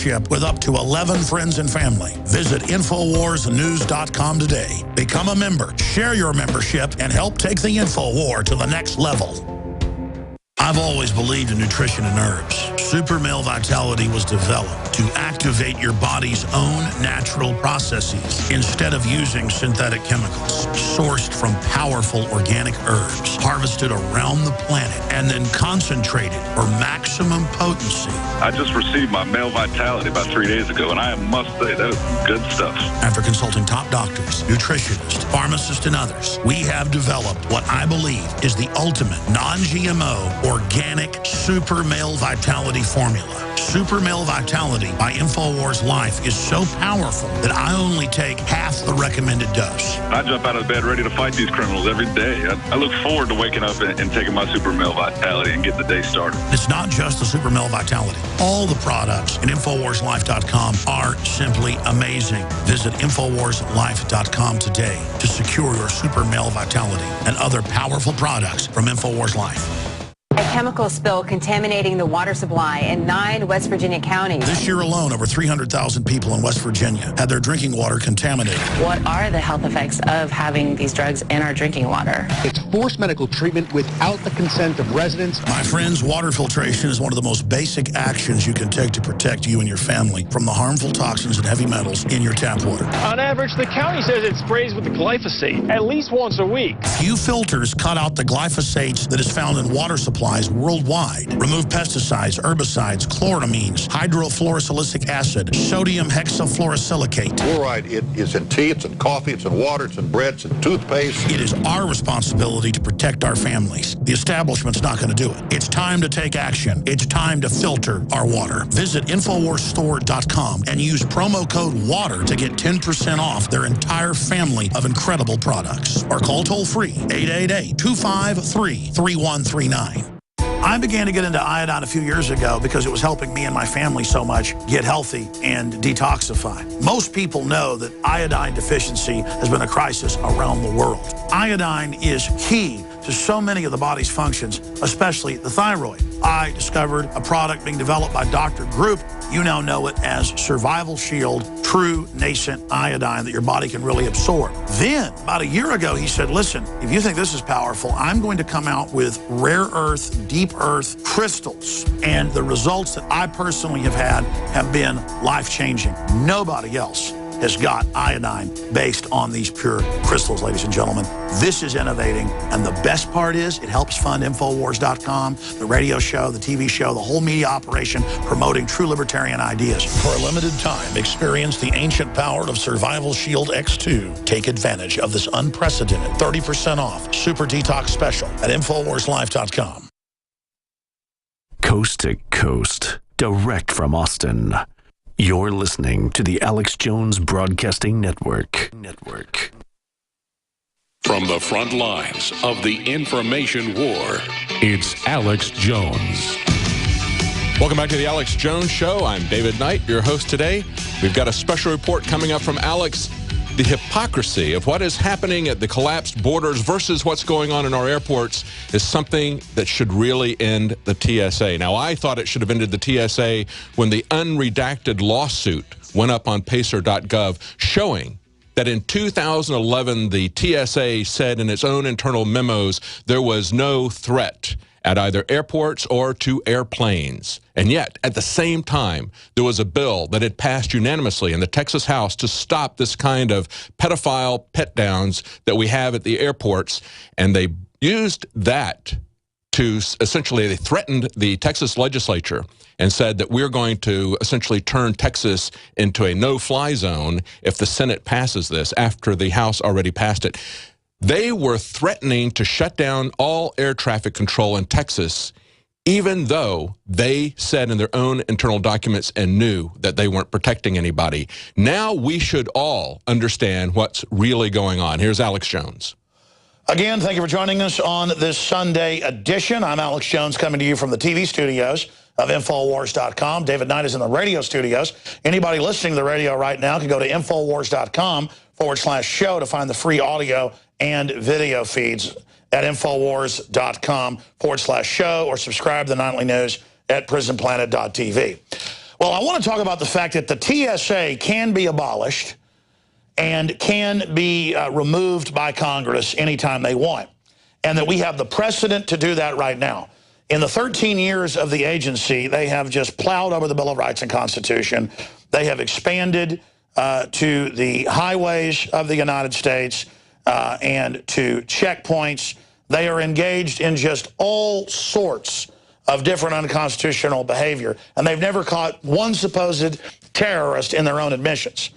membership with up to 11 friends and family. Visit InfoWarsNews.com today. Become a member, share your membership, and help take the InfoWar to the next level. I've always believed in nutrition and herbs. Super Male Vitality was developed to activate your body's own natural processes instead of using synthetic chemicals. Sourced from powerful organic herbs, harvested around the planet, and then concentrated for maximum potency. I just received my Male Vitality about 3 days ago, and I must say, that is good stuff. After consulting top doctors, nutritionists, pharmacists, and others, we have developed what I believe is the ultimate non-GMO organic Super Male Vitality formula. Super Male Vitality by InfoWars Life is so powerful that I only take half the recommended dose. I jump out of bed ready to fight these criminals every day. I look forward to waking up and taking my Super Male Vitality and getting the day started. It's not just the Super Male Vitality. All the products at InfoWarsLife.com are simply amazing. Visit InfoWarsLife.com today to secure your Super Male Vitality and other powerful products from InfoWars Life. A chemical spill contaminating the water supply in 9 West Virginia counties. This year alone, over 300,000 people in West Virginia had their drinking water contaminated. What are the health effects of having these drugs in our drinking water? It's forced medical treatment without the consent of residents. My friends, water filtration is one of the most basic actions you can take to protect you and your family from the harmful toxins and heavy metals in your tap water. On average, the county says it sprays with the glyphosate at least once a week. Few filters cut out the glyphosate that is found in water supplies worldwide. Remove pesticides, herbicides, chloramines, hydrofluorosilicic acid, sodium hexafluorosilicate. Fluoride, it is in tea, it's in coffee, it's in water, it's in bread, it's in toothpaste. It is our responsibility to protect our families. The establishment's not going to do it. It's time to take action. It's time to filter our water. Visit InfoWarsStore.com and use promo code WATER to get 10% off their entire family of incredible products. Or call toll-free 888-253-3139. I began to get into iodine a few years ago because it was helping me and my family so much get healthy and detoxify. Most people know that iodine deficiency has been a crisis around the world. Iodine is key to so many of the body's functions, especially the thyroid. I discovered a product being developed by Dr. Group. You now know it as Survival Shield True Nascent Iodine that your body can really absorb. Then, about a year ago, he said, listen, if you think this is powerful, I'm going to come out with rare earth, deep earth crystals. And the results that I personally have had have been life-changing. Nobody else has got iodine based on these pure crystals, ladies and gentlemen. This is innovating, and the best part is it helps fund Infowars.com, the radio show, the TV show, the whole media operation promoting true libertarian ideas. For a limited time, experience the ancient power of Survival Shield X2. Take advantage of this unprecedented 30% off Super Detox Special at InfoWarsLife.com. Coast to coast, direct from Austin. You're listening to the Alex Jones Broadcasting Network. From the front lines of the information war, it's Alex Jones. Welcome back to the Alex Jones Show. I'm David Knight, your host today. We've got a special report coming up from Alex. The hypocrisy of what is happening at the collapsed borders versus what's going on in our airports is something that should really end the TSA. Now, I thought it should have ended the TSA when the unredacted lawsuit went up on pacer.gov showing that in 2011, the TSA said in its own internal memos there was no threat at either airports or to airplanes. And yet, at the same time, there was a bill that had passed unanimously in the Texas House to stop this kind of pedophile pet downs that we have at the airports. And they used that to essentially, they threatened the Texas legislature and said that we're going to essentially turn Texas into a no-fly zone if the Senate passes this after the House already passed it. They were threatening to shut down all air traffic control in Texas, even though they said in their own internal documents and knew that they weren't protecting anybody. Now we should all understand what's really going on. Here's Alex Jones. Again, thank you for joining us on this Sunday edition. I'm Alex Jones coming to you from the TV studios of Infowars.com. David Knight is in the radio studios. Anybody listening to the radio right now can go to Infowars.com/show to find the free audio and video feeds at Infowars.com/show or subscribe to the nightly news at PrisonPlanet.tv. Well, I want to talk about the fact that the TSA can be abolished and can be removed by Congress anytime they want, and that we have the precedent to do that right now. In the 13 years of the agency, they have just plowed over the Bill of Rights and Constitution. They have expanded to the highways of the United States and to checkpoints. They are engaged in just all sorts of different unconstitutional behavior, and they've never caught one supposed terrorist in their own admissions.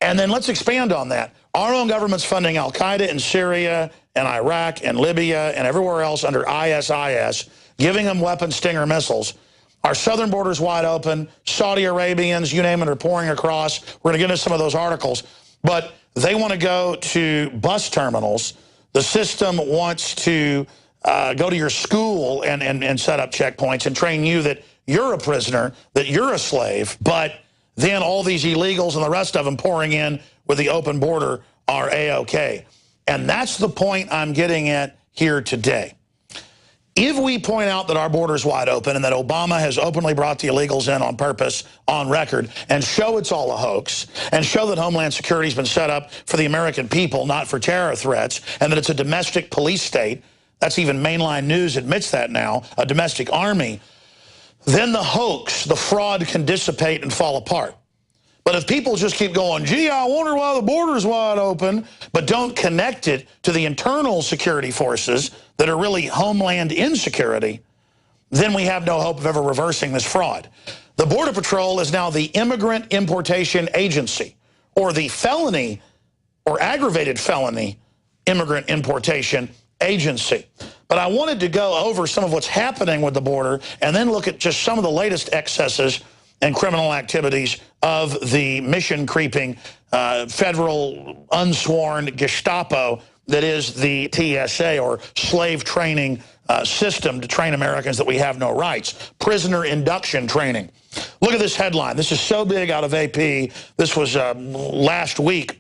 And then let's expand on that. Our own government's funding al-Qaeda in Syria and Iraq and Libya and everywhere else under ISIS, giving them weapon Stinger missiles. Our southern border's wide open. Saudi Arabians, you name it, are pouring across. We're going to get into some of those articles. But they want to go to bus terminals. The system wants to go to your school and set up checkpoints and train you that you're a prisoner, that you're a slave, but then all these illegals and the rest of them pouring in with the open border are A-OK. And that's the point I'm getting at here today. If we point out that our border is wide open and that Obama has openly brought the illegals in on purpose, on record, and show it's all a hoax, and show that Homeland Security has been set up for the American people, not for terror threats, and that it's a domestic police state, that's even mainline news admits that now, a domestic army, then the hoax, the fraud can dissipate and fall apart. But if people just keep going, gee, I wonder why the border's wide open, but don't connect it to the internal security forces that are really homeland insecurity, then we have no hope of ever reversing this fraud. The Border Patrol is now the Immigrant Importation Agency, or the felony or aggravated felony immigrant importation agency. But I wanted to go over some of what's happening with the border and then look at just some of the latest excesses and criminal activities of the mission-creeping federal unsworn Gestapo that is the TSA, or slave training system to train Americans that we have no rights. Prisoner induction training. Look at this headline. This is so big out of AP. This was last week.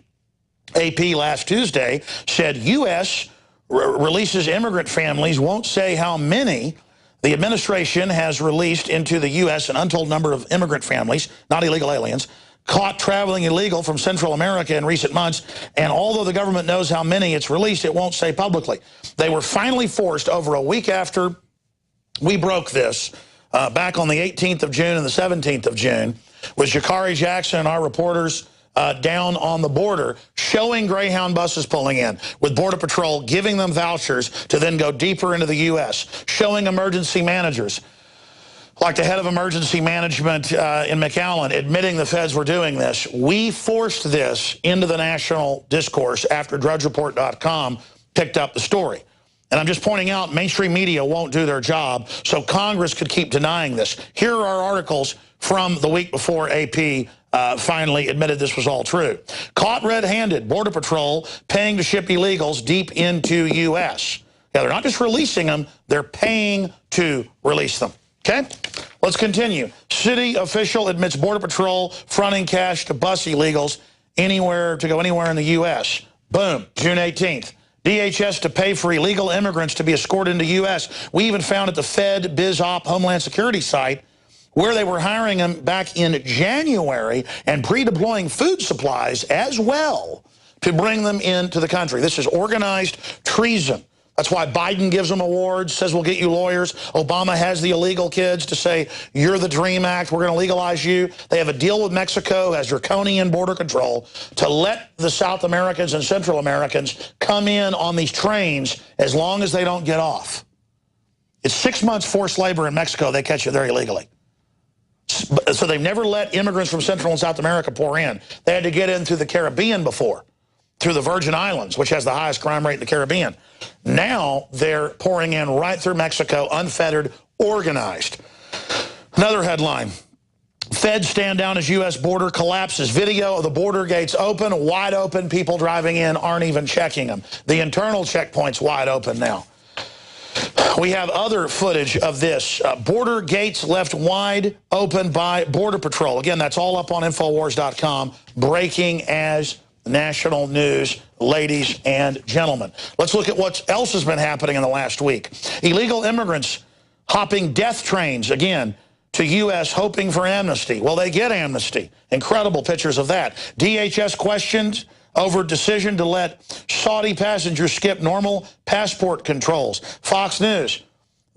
AP last Tuesday said U.S. releases immigrant families, won't say how many. The administration has released into the U.S. an untold number of immigrant families, not illegal aliens, caught traveling illegal from Central America in recent months, and although the government knows how many it's released, it won't say publicly. They were finally forced over a week after we broke this, back on the 18th of June and the 17th of June, with Jakari Jackson and our reporters down on the border, showing Greyhound buses pulling in, with Border Patrol giving them vouchers to then go deeper into the U.S., showing emergency managers, like the head of emergency management in McAllen, admitting the feds were doing this. We forced this into the national discourse after DrudgeReport.com picked up the story. And I'm just pointing out, mainstream media won't do their job, so Congress could keep denying this. Here are articles from the week before AP finally admitted this was all true. Caught red-handed, Border Patrol paying to ship illegals deep into U.S. Yeah, they're not just releasing them, they're paying to release them. Okay? Let's continue. City official admits Border Patrol fronting cash to bus illegals to go anywhere in the U.S. Boom, June 18th. DHS to pay for illegal immigrants to be escorted into U.S. We even found at the Fed BizOp Homeland Security site where they were hiring them back in January and pre-deploying food supplies as well to bring them into the country. This is organized treason. That's why Biden gives them awards, says we'll get you lawyers. Obama has the illegal kids to say, you're the DREAM Act, we're going to legalize you. They have a deal with Mexico as draconian border control to let the South Americans and Central Americans come in on these trains as long as they don't get off. It's 6 months forced labor in Mexico. They catch you there illegally. So they've never let immigrants from Central and South America pour in. They had to get in through the Caribbean before, through the Virgin Islands, which has the highest crime rate in the Caribbean. Now they're pouring in right through Mexico, unfettered, organized. Another headline. Feds stand down as U.S. border collapses. Video of the border gates open, wide open. People driving in aren't even checking them. The internal checkpoint's wide open now. We have other footage of this. Border gates left wide open by Border Patrol. Again, that's all up on Infowars.com. Breaking as national news, ladies and gentlemen. Let's look at what else has been happening in the last week. Illegal immigrants hopping death trains, again, to U.S. hoping for amnesty. Well, they get amnesty. Incredible pictures of that. DHS questioned over decision to let Saudi passengers skip normal passport controls. Fox News,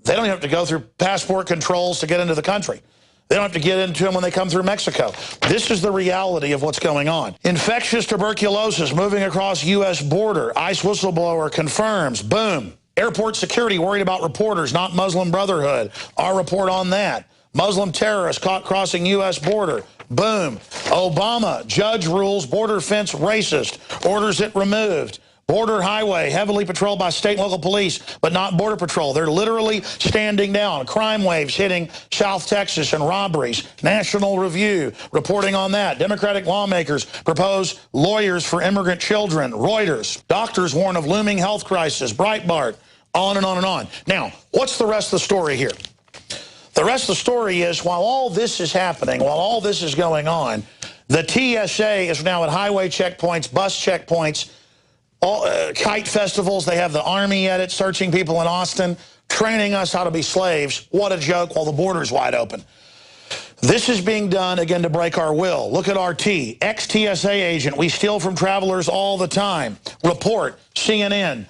they don't have to go through passport controls to get into the country. They don't have to get into them when they come through Mexico. This is the reality of what's going on. Infectious tuberculosis moving across U.S. border. ICE whistleblower confirms. Boom. Airport security worried about reporters, not Muslim Brotherhood. Our report on that. Muslim terrorists caught crossing U.S. border. Boom. Obama, judge rules border fence racist. Orders it removed. Border highway heavily patrolled by state and local police, but not Border Patrol. They're literally standing down. Crime waves hitting South Texas and robberies. National Review reporting on that. Democratic lawmakers propose lawyers for immigrant children. Reuters. Doctors warn of looming health crisis. Breitbart. On and on and on. Now, what's the rest of the story here? The rest of the story is, while all this is happening, while all this is going on, the TSA is now at highway checkpoints, bus checkpoints, kite festivals. They have the Army at it, searching people in Austin, training us how to be slaves. What a joke, while the border's wide open. This is being done, again, to break our will. Look at RT, ex-TSA agent. We steal from travelers all the time. Report, CNN.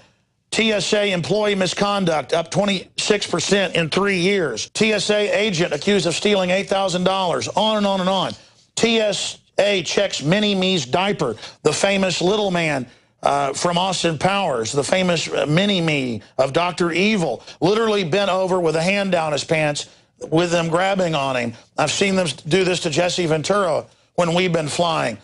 TSA employee misconduct up 26% in 3 years. TSA agent accused of stealing $8,000. On and on and on. TSA checks Mini-Me's diaper. The famous little man from Austin Powers, the famous Mini-Me of Dr. Evil, literally bent over with a hand down his pants with them grabbing on him. I've seen them do this to Jesse Ventura when we've been flying.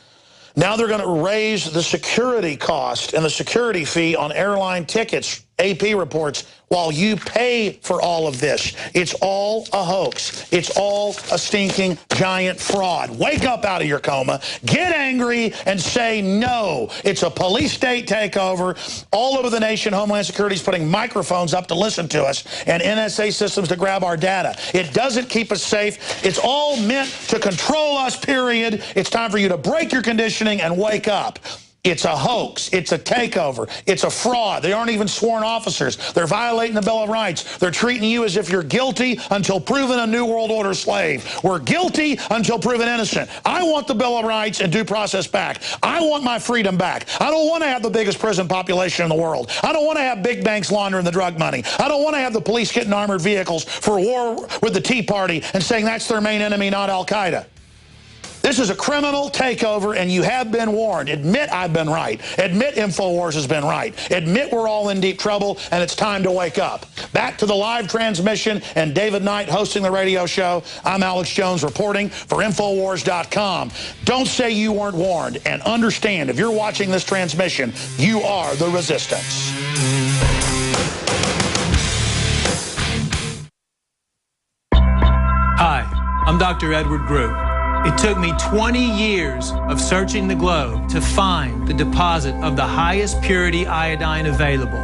Now they're going to raise the security cost and the security fee on airline tickets, AP reports, while you pay for all of this. It's all a hoax. It's all a stinking giant fraud. Wake up out of your coma, get angry, and say no. It's a police state takeover. All over the nation, Homeland Security is putting microphones up to listen to us and NSA systems to grab our data. It doesn't keep us safe. It's all meant to control us, period. It's time for you to break your conditioning and wake up. It's a hoax. It's a takeover. It's a fraud. They aren't even sworn officers. They're violating the Bill of Rights. They're treating you as if you're guilty until proven a New World Order slave. We're guilty until proven innocent. I want the Bill of Rights and due process back. I want my freedom back. I don't want to have the biggest prison population in the world. I don't want to have big banks laundering the drug money. I don't want to have the police getting armored vehicles for war with the Tea Party and saying that's their main enemy, not Al-Qaeda. This is a criminal takeover, and you have been warned. Admit I've been right. Admit InfoWars has been right. Admit we're all in deep trouble, and it's time to wake up. Back to the live transmission and David Knight hosting the radio show. I'm Alex Jones reporting for InfoWars.com. Don't say you weren't warned, and understand, if you're watching this transmission, you are the resistance. Hi, I'm Dr. Edward Group. It took me 20 years of searching the globe to find the deposit of the highest purity iodine available.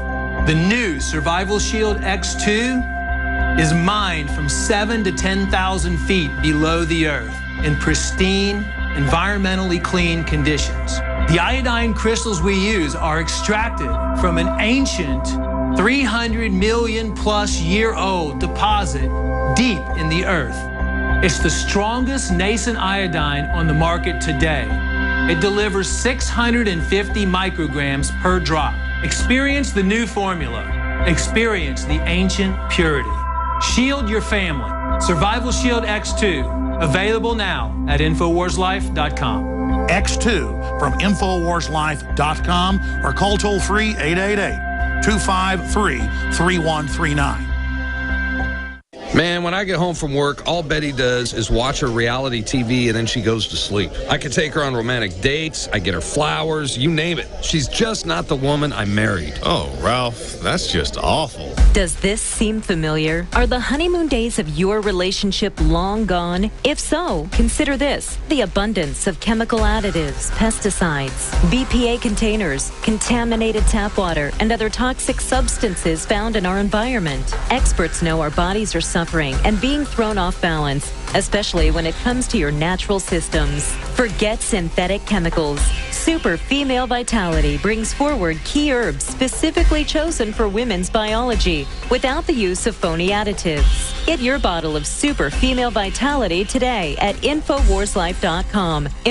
The new Survival Shield X2 is mined from 7,000 to 10,000 feet below the earth in pristine, environmentally clean conditions. The iodine crystals we use are extracted from an ancient 300 million plus year old deposit deep in the earth. It's the strongest nascent iodine on the market today. It delivers 650 micrograms per drop. Experience the new formula. Experience the ancient purity. Shield your family. Survival Shield X2. Available now at InfoWarsLife.com. X2 from InfoWarsLife.com or call toll-free 888-253-3139. Man, when I get home from work, all Betty does is watch her reality TV and then she goes to sleep. I could take her on romantic dates, I get her flowers, you name it. She's just not the woman I married. Oh, Ralph, that's just awful. Does this seem familiar? Are the honeymoon days of your relationship long gone? If so, consider this: the abundance of chemical additives, pesticides, BPA containers, contaminated tap water, and other toxic substances found in our environment. Experts know our bodies are suffering and being thrown off balance, especially when it comes to your natural systems. Forget synthetic chemicals. Super Female Vitality brings forward key herbs specifically chosen for women's biology without the use of phony additives. Get your bottle of super female vitality today at InfoWarsLife.com.